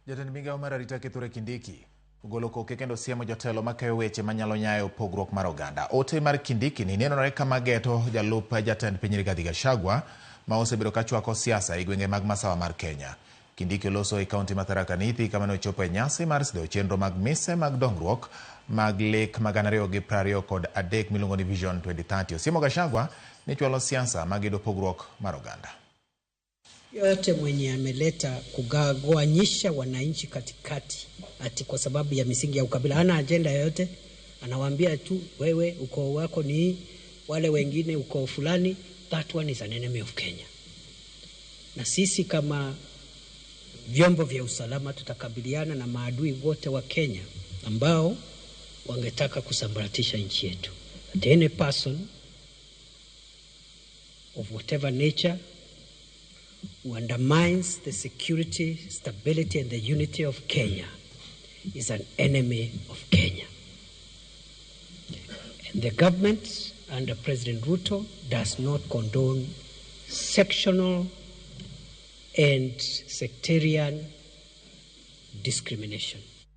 Jatend migao mar arita Kithure Kindiki ogolo koke kendo siemo jotelo makayo weche manyalo nyayo pogruok mar oganda. Ote mar Kindiki ni nenore kama geto jalup jatend piny Rigathi Gachagua ma osebedo ka chwako siasa e gwenge mag masawa mar Kenya. Kindiki loso e kaunti ma Tharaka Nithi kama ne ochopo e nyasi mar sido chenro mag mise mag dongruok mag lek mag 2020 kod adek miluongo ni Vision 2030. Siemo Gachagua ni chwalo siasa magido pogruok mar oganda. Yote mwenye ameleta kugawanyisha wananchi katikati ati kwa sababu ya misingi ya ukabila, hana agenda yoyote. Anawaambia tu wewe ukoo wako ni wale wengine ukoo fulani. That one is an enemy of Kenya. Na sisi kama vyombo vya usalama tutakabiliana na maadui wote wa Kenya ambao wangetaka kusambaratisha nchi yetu. That any person of whatever nature who undermines the security, stability and the unity of Kenya is an enemy of Kenya. And the government under President Ruto does not condone sectional and sectarian discrimination.